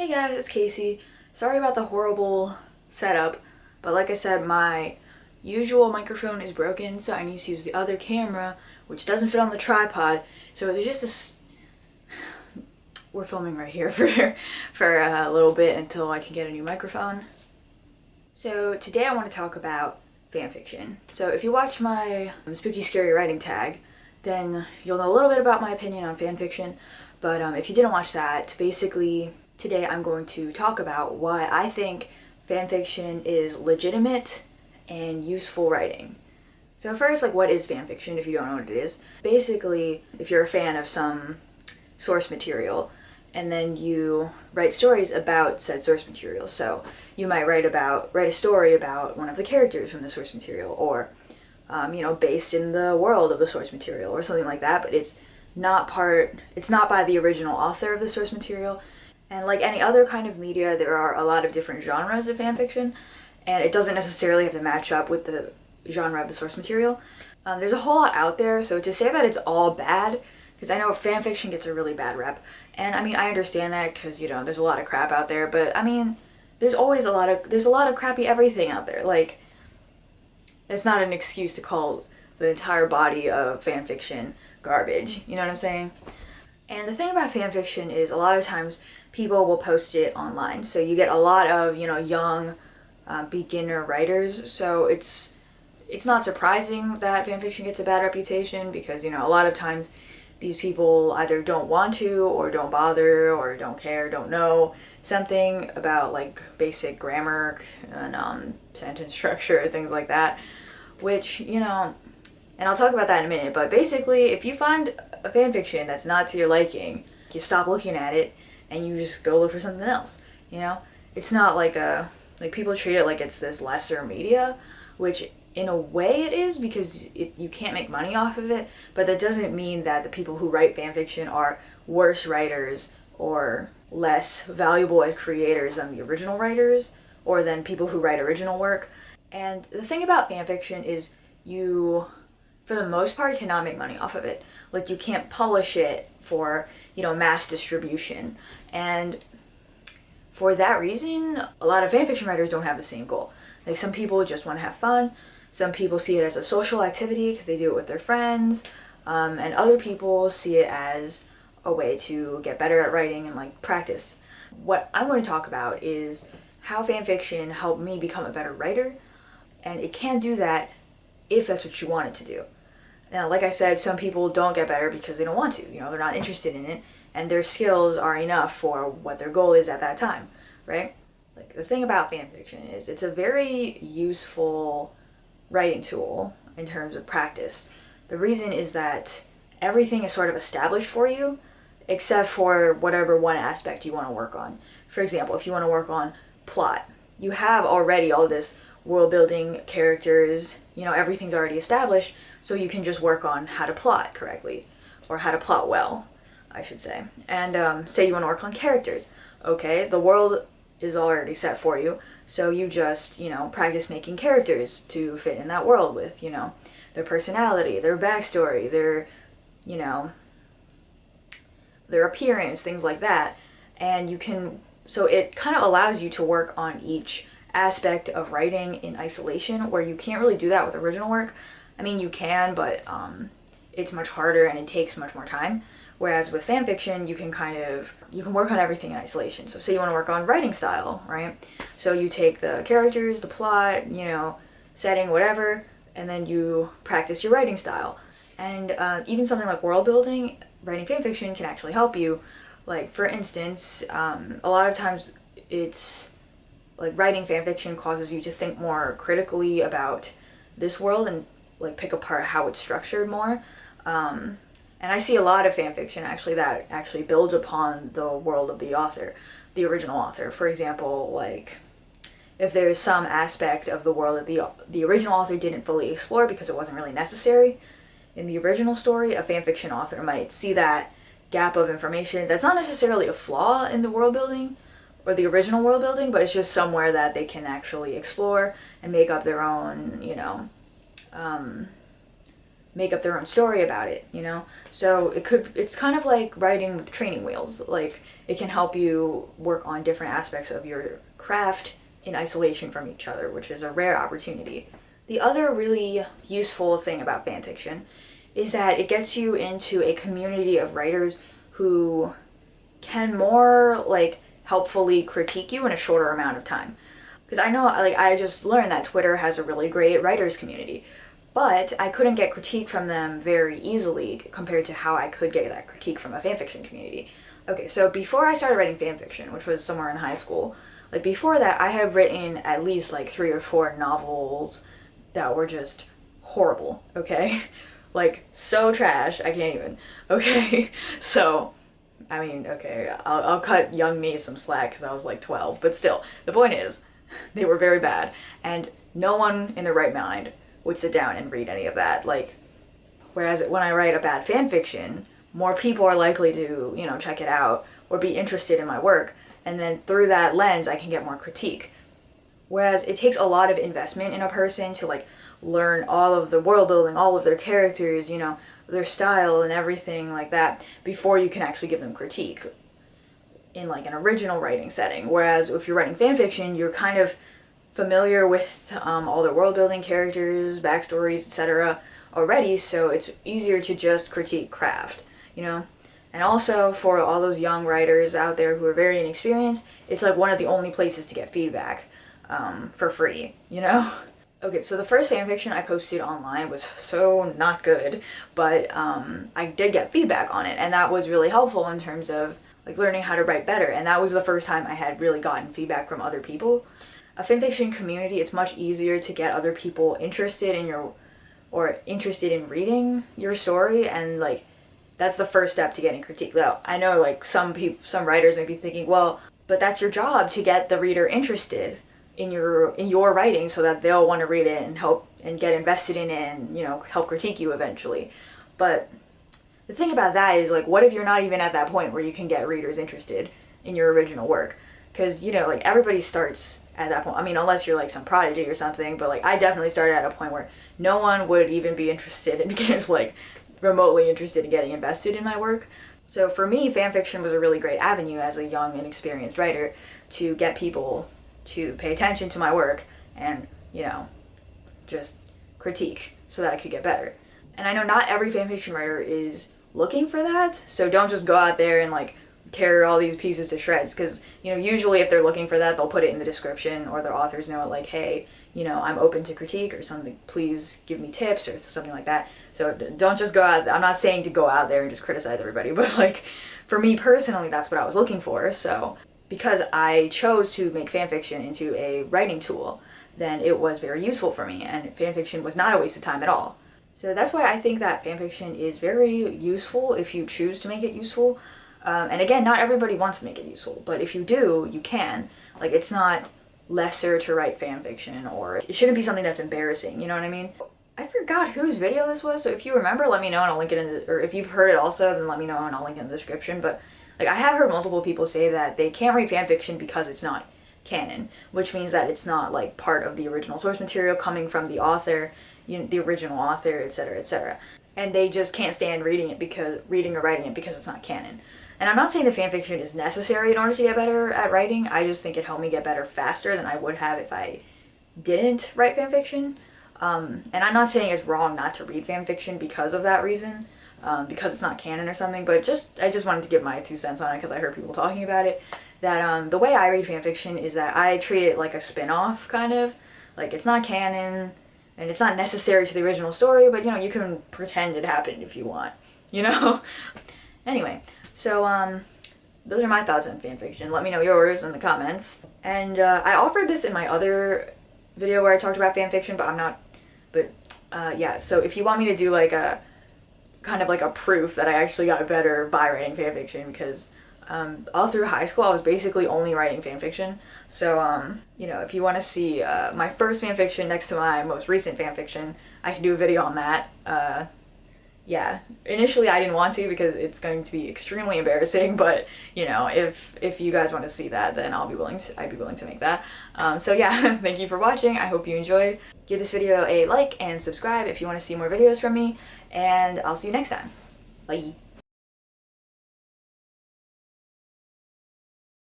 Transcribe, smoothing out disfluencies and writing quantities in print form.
Hey guys, it's Casey. Sorry about the horrible setup, but like I said, my usual microphone is broken, so I need to use the other camera, which doesn't fit on the tripod. So there's just this. We're filming right here for a little bit until I can get a new microphone. So today I want to talk about fanfiction. So if you watch my spooky scary writing tag, then you'll know a little bit about my opinion on fanfiction. But if you didn't watch that, basically today I'm going to talk about why I think fanfiction is legitimate and useful writing. So first, what is fanfiction if you don't know what it is? Basically, if you're a fan of some source material, and then you write stories about said source material. So you might write a story about one of the characters from the source material, or based in the world of the source material, or something like that. But it's not by the original author of the source material. And like any other kind of media, there are a lot of different genres of fanfiction, and it doesn't necessarily have to match up with the genre of the source material. There's a whole lot out there, so to say that it's all bad, because I know fanfiction gets a really bad rep, and I mean, I understand that because there's a lot of crap out there, but I mean, there's a lot of crappy everything out there. Like, it's not an excuse to call the entire body of fanfiction garbage. You know what I'm saying? And the thing about fanfiction is a lot of times people will post it online, so you get a lot of young beginner writers. So it's not surprising that fanfiction gets a bad reputation because a lot of times these people either don't want to, or don't bother, or don't care, don't know something about like basic grammar and sentence structure, things like that, which and I'll talk about that in a minute. But basically, if you find a fanfiction that's not to your liking, you stop looking at it and you just go look for something else. It's not like people treat it like it's this lesser media, which in a way it is, because you can't make money off of it, but that doesn't mean that the people who write fanfiction are worse writers or less valuable as creators than the original writers, or than people who write original work. And the thing about fanfiction is you, for the most part, cannot make money off of it. Like, you can't publish it for, mass distribution. And for that reason, a lot of fanfiction writers don't have the same goal. Like, some people just want to have fun. Some people see it as a social activity because they do it with their friends. And other people see it as a way to get better at writing and practice. What I'm going to talk about is how fanfiction helped me become a better writer. And it can do that if that's what you want it to do. Now, like I said, some people don't get better because they don't want to. They're not interested in it, and their skills are enough for what their goal is at that time, right? Like, the thing about fanfiction is it's a very useful writing tool in terms of practice. The reason is that everything is sort of established for you, except for whatever one aspect you want to work on. For example, if you want to work on plot, you have already all this world building, characters, everything's already established, so you can just work on how to plot correctly, or how to plot well, I should say. And say you want to work on characters. Okay, the world is already set for you, so you just, practice making characters to fit in that world with, their personality, their backstory, their appearance, things like that. And so it kind of allows you to work on each aspect of writing in isolation, where you can't really do that with original work. I mean, you can, but it's much harder and it takes much more time. Whereas with fanfiction, you can work on everything in isolation. So say you want to work on writing style, right? So you take the characters, the plot, setting, whatever, and then you practice your writing style. And even something like world building, writing fanfiction can actually help you. Like, for instance, a lot of times it's like writing fanfiction causes you to think more critically about this world and pick apart how it's structured more. And I see a lot of fanfiction that actually builds upon the world of the author, the original author. For example, if there's some aspect of the world that the original author didn't fully explore because it wasn't really necessary in the original story, a fanfiction author might see that gap of information. That's not necessarily a flaw in the world building or the original world building, but it's just somewhere that they can actually explore and make up their own, make up their own story about it, you know? So it's kind of like riding with training wheels. Like, it can help you work on different aspects of your craft in isolation from each other, which is a rare opportunity. The other really useful thing about fanfiction is that it gets you into a community of writers who can more, like, helpfully critique you in a shorter amount of time. Because I know, like, I just learned that Twitter has a really great writers community, but I couldn't get critique from them very easily compared to how I could get that critique from a fanfiction community. Okay, so before I started writing fanfiction, which was somewhere in high school, like, before that I had written at least like 3 or 4 novels that were just horrible, okay? Like, so trash, I can't even, okay? So, I mean, okay, I'll cut young me some slack because I was like 12, but still, the point is, they were very bad, and no one in their right mind would sit down and read any of that. Like, whereas when I write a bad fan fiction, more people are likely to, you know, check it out or be interested in my work, and then through that lens I can get more critique. Whereas it takes a lot of investment in a person to, like, learn all of the world building, all of their characters, you know, their style and everything like that before you can actually give them critique in, like, an original writing setting. Whereas if you're writing fan fiction, you're kind of familiar with all the world building, characters, backstories, etc. already, so it's easier to just critique craft, you know? And also, for all those young writers out there who are very inexperienced, it's like one of the only places to get feedback for free, you know? Okay, so the first fanfiction I posted online was so not good, but I did get feedback on it, and that was really helpful in terms of, like, learning how to write better, and that was the first time I had really gotten feedback from other people. A fanfiction community, it's much easier to get other people interested in your, or interested in reading your story, and, like, that's the first step to getting critique. Though I know, like, some writers may be thinking, well, but that's your job, to get the reader interested in your writing so that they'll want to read it and help and get invested in it and, you know, help critique you eventually. But the thing about that is, like, what if you're not even at that point where you can get readers interested in your original work? Because, you know, like, everybody starts at that point. I mean, unless you're, like, some prodigy or something, but, like, I definitely started at a point where no one would even be interested in getting, like, remotely interested in getting invested in my work. So for me, fanfiction was a really great avenue as a young and experienced writer to get people to pay attention to my work and, you know, just critique so that I could get better. And I know not every fanfiction writer is looking for that, so don't just go out there and, like, tear all these pieces to shreds, because, you know, usually if they're looking for that, they'll put it in the description, or their authors know it, like, hey, you know, I'm open to critique or something, please give me tips or something like that. So don't just go out, I'm not saying to go out there and just criticize everybody, but, like, for me personally, that's what I was looking for. So because I chose to make fanfiction into a writing tool, then it was very useful for me, and fanfiction was not a waste of time at all. So that's why I think that fanfiction is very useful if you choose to make it useful. And again, not everybody wants to make it useful, but if you do, you can. Like, it's not lesser to write fanfiction, or it shouldn't be something that's embarrassing, you know what I mean? I forgot whose video this was, so if you remember, let me know and I'll link it in the, or if you've heard it also, then let me know and I'll link it in the description. But, like, I have heard multiple people say that they can't read fanfiction because it's not canon, which means that it's not, like, part of the original source material coming from the author, you know, the original author, etc., etc. And they just can't stand reading or writing it because it's not canon. And I'm not saying that fanfiction is necessary in order to get better at writing, I just think it helped me get better faster than I would have if I didn't write fanfiction. And I'm not saying it's wrong not to read fanfiction because of that reason, because it's not canon or something, but I just wanted to give my 2 cents on it because I heard people talking about it. That the way I read fanfiction is that I treat it like a spin-off, kind of. Like, it's not canon, and it's not necessary to the original story, but, you know, you can pretend it happened if you want, you know? Anyway, so, those are my thoughts on fanfiction. Let me know yours in the comments. And, I offered this in my other video where I talked about fanfiction, but yeah, so if you want me to do, like, a kind of like a proof that I actually got better by writing fanfiction, because all through high school I was basically only writing fanfiction. So you know, if you want to see my first fanfiction next to my most recent fanfiction, I can do a video on that. yeah, initially I didn't want to because it's going to be extremely embarrassing, but you know, if you guys want to see that, then I'd be willing to make that. So yeah, thank you for watching. I hope you enjoyed. Give this video a like and subscribe if you want to see more videos from me, and I'll see you next time. Bye.